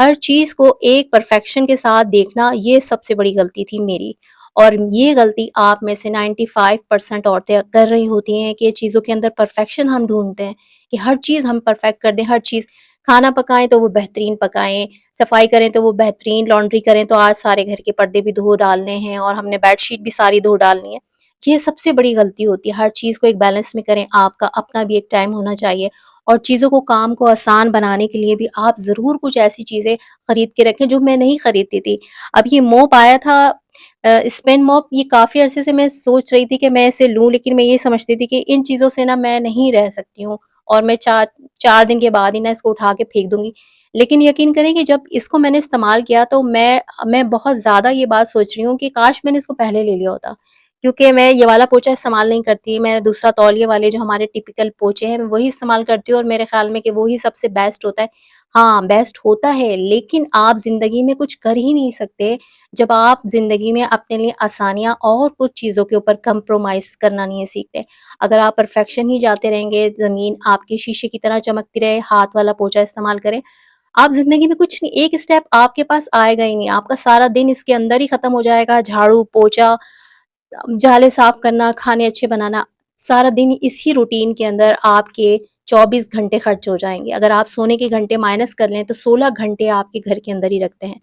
ہر چیز کو ایک پرفیکشن کے ساتھ دیکھنا یہ سب سے بڑی غلطی تھی میری، اور یہ غلطی آپ میں سے 95% عورتیں کر رہی ہوتی ہیں کہ چیزوں کے اندر پرفیکشن ہم ڈھونڈتے ہیں کہ ہر چیز ہم پرفیکٹ کر دیں، ہر چیز کھانا پکائیں تو وہ بہترین پکائیں، صفائی کریں تو وہ بہترین، لانڈری کریں تو آج سارے گھر کے پردے بھی دھو ڈالنے ہیں اور ہم نے بیڈ شیٹ بھی ساری دھو ڈالنی ہے۔ یہ سب سے بڑی غلطی ہوتی ہے، ہر چیز کو ایک بیلنس میں کریں، آپ کا اپنا بھی ایک ٹائم ہونا چاہیے، اور چیزوں کو کام کو آسان بنانے کے لیے بھی آپ ضرور کچھ ایسی چیزیں خرید کے رکھیں جو میں نہیں خریدتی تھی۔ اب یہ موپ آیا تھا اسپین موپ، یہ کافی عرصے سے میں سوچ رہی تھی کہ میں اسے لوں، لیکن میں یہ سمجھتی تھی کہ ان چیزوں سے نا میں نہیں رہ سکتی ہوں، اور میں 4 دن کے بعد ہی نا اس کو اٹھا کے پھینک دوں گی۔ لیکن یقین کریں کہ جب اس کو میں نے استعمال کیا تو میں بہت زیادہ یہ بات سوچ رہی ہوں کہ کاش میں نے اس کو پہلے لے لیا ہوتا، کیونکہ میں یہ والا پوچا استعمال نہیں کرتی، میں دوسرا تولیے والے جو ہمارے ٹپیکل پوچے ہیں میں وہی استعمال کرتی ہوں، اور میرے خیال میں کہ وہی سب سے بیسٹ ہوتا ہے۔ ہاں بیسٹ ہوتا ہے، لیکن آپ زندگی میں کچھ کر ہی نہیں سکتے جب آپ زندگی میں اپنے لیے آسانیاں اور کچھ چیزوں کے اوپر کمپرومائز کرنا نہیں سیکھتے۔ اگر آپ پرفیکشن ہی جاتے رہیں گے، زمین آپ کے شیشے کی طرح چمکتی رہے، ہاتھ والا پوچا استعمال کریں، آپ زندگی میں کچھ نہیں، ایک اسٹیپ آپ کے پاس آئے گا ہی نہیں، آپ کا سارا دن اس کے اندر ہی ختم ہو جائے گا، جھاڑو پوچا، جالے صاف کرنا، کھانے اچھے بنانا، سارا دن اسی روٹین کے اندر آپ کے 24 گھنٹے خرچ ہو جائیں گے۔ اگر آپ سونے کے گھنٹے مائنس کر لیں تو 16 گھنٹے آپ کے گھر کے اندر ہی رکھتے ہیں۔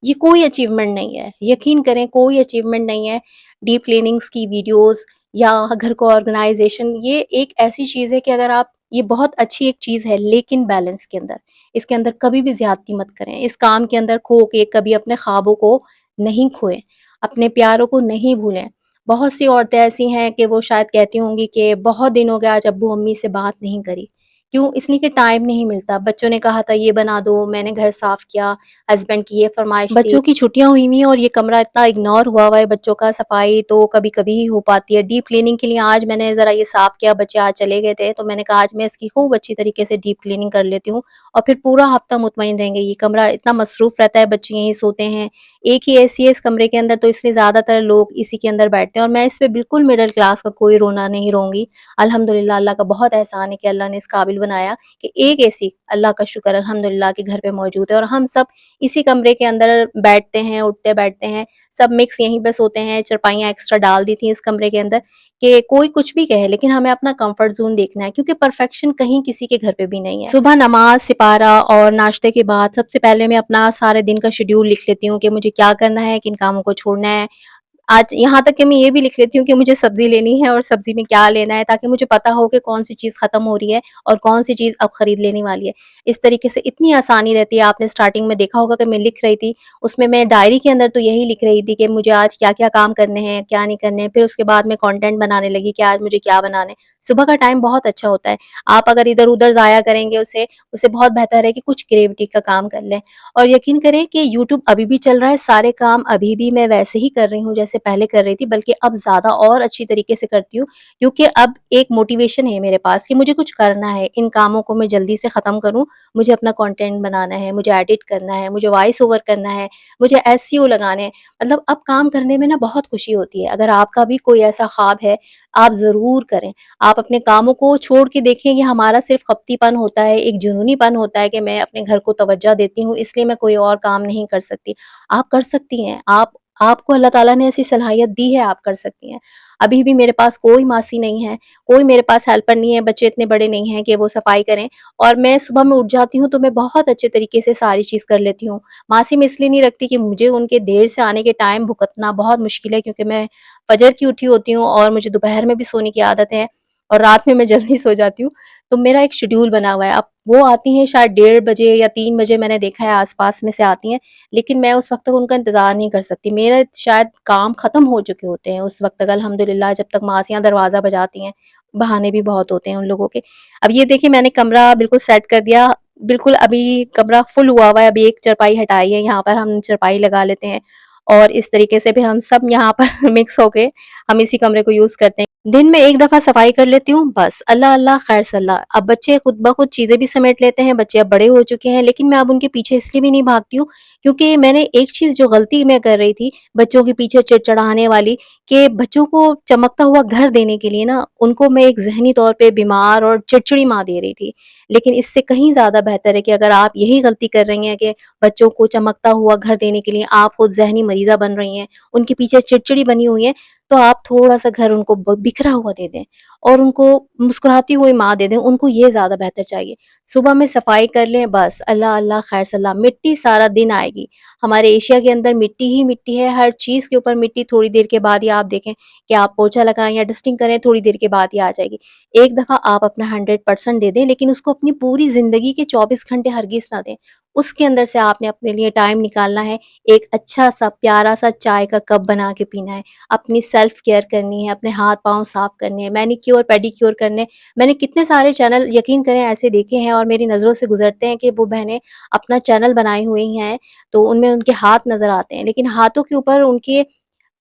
یہ کوئی اچیومنٹ نہیں ہے، یقین کریں کوئی اچیومنٹ نہیں ہے۔ ڈیپ کلیننگز کی ویڈیوز یا گھر کو آرگنائزیشن، یہ ایک ایسی چیز ہے کہ اگر آپ، یہ بہت اچھی ایک چیز ہے لیکن بیلنس کے اندر، اس کے اندر کبھی بھی زیادتی مت کریں، اس کام کے اندر کھو کے کبھی اپنے خوابوں کو نہیں کھوئیں، اپنے پیاروں کو نہیں بھولیں۔ بہت سی عورتیں ایسی ہیں کہ وہ شاید کہتی ہوں گی کہ بہت دن ہو گیا آج ابو امی سے بات نہیں کری، کیوں؟ اس لیے کہ ٹائم نہیں ملتا، بچوں نے کہا تھا یہ بنا دو، میں نے گھر صاف کیا، ہسبینڈ کی یہ فرمائش تھی، بچوں کی چھٹیاں ہوئی ہوئی ہیں اور یہ کمرہ اتنا اگنور ہوا ہے بچوں کا، صفائی تو کبھی کبھی ہی ہو پاتی ہے۔ ڈیپ کلیننگ کے لیے آج میں نے ذرا یہ صاف کیا، بچے آج چلے گئے تھے تو میں نے کہا آج میں اس کی خوب اچھی طریقے سے ڈیپ کلیننگ کر لیتی ہوں، اور پھر پورا ہفتہ مطمئن رہیں گے۔ یہ کمرہ اتنا مصروف رہتا ہے، بچے یہیں سوتے ہیں، ایک ہی اے سی ہے اس کمرے کے اندر، تو اس لیے زیادہ تر لوگ اسی کے اندر بیٹھتے ہیں، اور میں اس پہ بالکل مڈل کلاس کا کوئی رونا نہیں روں گی۔ الحمدللہ اللہ کا بہت احسان ہے کہ اللہ نے اس قابل بنایا کہ ایک اے سی، اللہ کا شکر الحمدللہ کے گھر پہ موجود ہے، اور ہم سب اسی کمرے کے اندر بیٹھتے ہیں، اٹھتے بیٹھتے ہیں، سب مکس یہیں پہ سوتے ہیں۔ چرپائیاں ایکسٹرا ڈال دی تھیں اس کمرے کے اندر کہ کوئی کچھ بھی کہے لیکن ہمیں اپنا کمفرٹ زون دیکھنا ہے، کیونکہ پرفیکشن کہیں کسی کے گھر پہ بھی نہیں ہے۔ صبح نماز، سپارہ اور ناشتے کے بعد سب سے پہلے میں اپنا سارے دن کا شیڈیول لکھ لیتی ہوں کہ مجھے کیا کرنا ہے، کن کاموں کو چھوڑنا ہے۔ آج یہاں تک کہ میں یہ بھی لکھ لیتی ہوں کہ مجھے سبزی لینی ہے اور سبزی میں کیا لینا ہے، تاکہ مجھے پتا ہو کہ کون سی چیز ختم ہو رہی ہے اور کون سی چیز اب خرید لینی والی ہے۔ اس طریقے سے اتنی آسانی رہتی ہے۔ آپ نے سٹارٹنگ میں دیکھا ہوگا کہ میں لکھ رہی تھی، اس میں ڈائری کے اندر تو یہی لکھ رہی تھی کہ مجھے آج کیا کیا کام کرنے ہیں، کیا نہیں کرنے ہیں، پھر اس کے بعد میں کنٹینٹ بنانے لگی کہ آج مجھے کیا بنانا ہے۔ صبح کا ٹائم بہت اچھا ہوتا ہے، آپ اگر ادھر ادھر ضائع کریں گے اسے بہت بہتر ہے کہ کچھ کریٹیوٹی کا کام کر لیں۔ اور یقین کریں کہ یوٹیوب ابھی بھی چل رہا ہے، سارے کام ابھی بھی میں ویسے ہی کر رہی ہوں جیسے پہلے کر رہی تھی، بلکہ اب زیادہ اور اچھی طریقے سے کرتی ہوں، کیونکہ اب ایک موٹیویشن ہے میرے پاس کہ مجھے کچھ کرنا ہے، ان کاموں کو میں جلدی سے ختم کروں، مجھے اپنا کنٹینٹ بنانا ہے، مجھے ایڈٹ کرنا ہے، مجھے وائس اوور کرنا ہے، مجھے SEO لگانے ہیں۔ مطلب اب کام کرنے میں نا بہت خوشی ہوتی ہے۔ اگر آپ کا بھی کوئی ایسا خواب ہے، آپ ضرور کریں، آپ اپنے کاموں کو چھوڑ کے دیکھیں، یہ ہمارا صرف خپتی پن ہوتا ہے، ایک جنونی پن ہوتا ہے کہ میں اپنے گھر کو توجہ دیتی ہوں اس لیے میں کوئی اور کام نہیں کر سکتی۔ آپ کر سکتی ہیں، آپ کو اللہ تعالیٰ نے ایسی صلاحیت دی ہے، آپ کر سکتی ہیں۔ ابھی بھی میرے پاس کوئی ماسی نہیں ہے، کوئی میرے پاس ہیلپر نہیں ہے، بچے اتنے بڑے نہیں ہیں کہ وہ صفائی کریں، اور میں صبح میں اٹھ جاتی ہوں تو میں بہت اچھے طریقے سے ساری چیز کر لیتی ہوں۔ ماسی میں اس لیے نہیں رکھتی کہ مجھے ان کے دیر سے آنے کے ٹائم بھگتنا بہت مشکل ہے، کیونکہ میں فجر کی اٹھی ہوتی ہوں اور مجھے دوپہر میں بھی سونے کی عادت ہے اور رات میں جلدی سو جاتی ہوں، تو میرا ایک شیڈیول بنا ہوا ہے۔ اب وہ آتی ہیں شاید 1:30 بجے یا 3 بجے، میں نے دیکھا ہے آس پاس میں سے آتی ہیں، لیکن میں اس وقت تک ان کا انتظار نہیں کر سکتی، میرے شاید کام ختم ہو چکے ہوتے ہیں اس وقت تک الحمدللہ، جب تک ماسیاں دروازہ بجاتی ہیں۔ بہانے بھی بہت ہوتے ہیں ان لوگوں کے۔ اب یہ دیکھیں میں نے کمرہ بالکل سیٹ کر دیا، بالکل ابھی کمرہ فل ہوا ہوا ہے، ابھی ایک چرپائی ہٹائی ہے، یہاں پر ہم چرپائی لگا لیتے ہیں، اور اس طریقے سے پھر ہم سب یہاں پر مکس ہو کے ہم اسی کمرے کو یوز کرتے ہیں۔ دن میں ایک دفعہ صفائی کر لیتی ہوں، بس اللہ اللہ خیر صلاح۔ اب بچے خود بخود چیزیں بھی سمیٹ لیتے ہیں، بچے اب بڑے ہو چکے ہیں، لیکن میں اب ان کے پیچھے اس لیے بھی نہیں بھاگتی ہوں کیونکہ میں نے ایک چیز جو غلطی میں کر رہی تھی بچوں کے پیچھے چڑچڑانے والی، کہ بچوں کو چمکتا ہوا گھر دینے کے لیے نا ان کو میں ایک ذہنی طور پہ بیمار اور چڑچڑی ماں دے رہی تھی۔ لیکن اس سے کہیں زیادہ بہتر ہے کہ اگر آپ یہی غلطی کر رہی ہیں کہ بچوں کو چمکتا ہوا گھر دینے کے لیے آپ خود ذہنی مریضہ بن رہی ہیں، ان کے پیچھے چڑچڑی بنی ہوئی ہیں، تو آپ تھوڑا سا گھر ان کو بکھرا ہوا دے دیں اور ان کو مسکراتی ہوئی ماں دے دیں، ان کو یہ زیادہ بہتر چاہیے۔ صبح میں صفائی کر لیں، بس اللہ اللہ خیر صلاح، مٹی سارا دن آئے گی۔ ہمارے ایشیا کے اندر مٹی ہی مٹی ہے، ہر چیز کے اوپر مٹی، تھوڑی دیر کے بعد ہی آپ دیکھیں کہ آپ پوچھا لگائیں یا ڈسٹنگ کریں، تھوڑی دیر کے بعد ہی آ جائے گی۔ ایک دفعہ آپ اپنا 100% دے دیں، لیکن اس کو اپنی پوری زندگی کے 24 گھنٹے ہرگز نہ دیں۔ اس کے اندر سے آپ نے اپنے لیے ٹائم نکالنا ہے، ایک اچھا سا پیارا سا چائے کا کپ بنا کے پینا ہے، اپنی سیلف کیئر کرنی ہے، اپنے ہاتھ پاؤں صاف کرنے ہیں، مینیکیور پیڈیکیور کرنے۔ میں نے کتنے سارے چینل یقین کریں ایسے دیکھے ہیں اور میری نظروں سے گزرتے ہیں کہ وہ بہنیں اپنا چینل بنائے ہوئے ہیں تو ان میں ان کے ہاتھ نظر آتے ہیں، لیکن ہاتھوں کے اوپر ان کے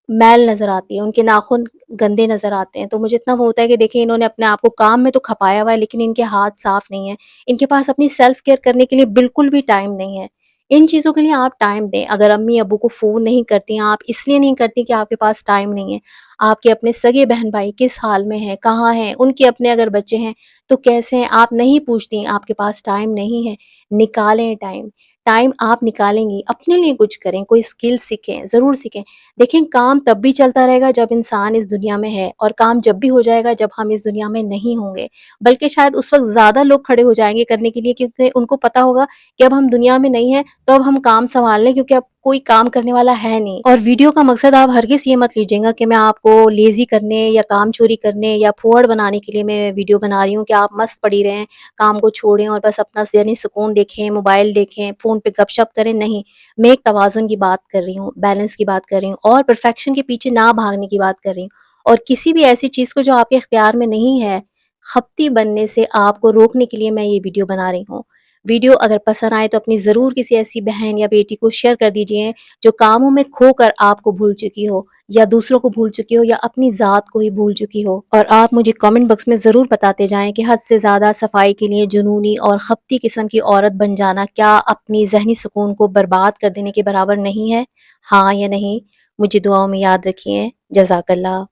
میل نظر آتی ہے، ان کے ناخن گندے نظر آتے ہیں۔ تو مجھے اتنا وہ ہوتا ہے کہ دیکھیں انہوں نے اپنے آپ کو کام میں تو کھپایا ہوا ہے، لیکن ان کے ہاتھ صاف نہیں ہیں، ان کے پاس اپنی سیلف کیئر کرنے کے لیے بالکل بھی ٹائم نہیں ہے۔ ان چیزوں کے لیے آپ ٹائم دیں۔ اگر امی ابو کو فون نہیں کرتی ہیں، آپ اس لیے نہیں کرتی کہ آپ کے پاس ٹائم نہیں ہے۔ آپ کے اپنے سگے بہن بھائی کس حال میں ہیں، کہاں ہیں، ان کے اپنے اگر بچے ہیں تو کیسے ہیں، آپ نہیں پوچھتی، آپ کے پاس ٹائم نہیں ہے۔ نکالیں ٹائم، ٹائم آپ نکالیں گی اپنے لیے کچھ کریں، کوئی اسکل سیکھیں، ضرور سیکھیں۔ دیکھیں کام تب بھی چلتا رہے گا جب انسان اس دنیا میں ہے، اور کام جب بھی ہو جائے گا جب ہم اس دنیا میں نہیں ہوں گے، بلکہ شاید اس وقت زیادہ لوگ کھڑے ہو جائیں گے کرنے کے لیے، کیونکہ ان کو پتا ہوگا کہ اب ہم دنیا میں نہیں ہیں تو اب ہم کام سنبھال لیں، کیونکہ اب کوئی کام کرنے والا ہے نہیں۔ اور ویڈیو کا مقصد آپ ہرگز یہ مت لیجیے گا کہ میں آپ کو لیزی کرنے یا کام چوری کرنے یا پھوڑ بنانے کے لیے میں ویڈیو بنا رہی ہوں کہ آپ مست پڑی رہیں، کام کو چھوڑیں اور بس اپنا ذہنی سکون دیکھیں، موبائل دیکھیں، فون پہ گپ شپ کریں۔ نہیں، میں ایک توازن کی بات کر رہی ہوں، بیلنس کی بات کر رہی ہوں، اور پرفیکشن کے پیچھے نہ بھاگنے کی بات کر رہی ہوں، اور کسی بھی ایسی چیز کو جو آپ کے اختیار میں نہیں ہے خپتی بننے سے آپ کو روکنے کے لیے میں یہ ویڈیو بنا رہی ہوں۔ ویڈیو اگر پسند آئے تو اپنی ضرور کسی ایسی بہن یا بیٹی کو شیئر کر دیجئے جو کاموں میں کھو کر آپ کو بھول چکی ہو، یا دوسروں کو بھول چکی ہو، یا اپنی ذات کو ہی بھول چکی ہو۔ اور آپ مجھے کامنٹ باکس میں ضرور بتاتے جائیں کہ حد سے زیادہ صفائی کے لیے جنونی اور خپتی قسم کی عورت بن جانا کیا اپنی ذہنی سکون کو برباد کر دینے کے برابر نہیں ہے؟ ہاں یا نہیں؟ مجھے دعاؤں میں یاد رکھیے۔ جزاک اللہ۔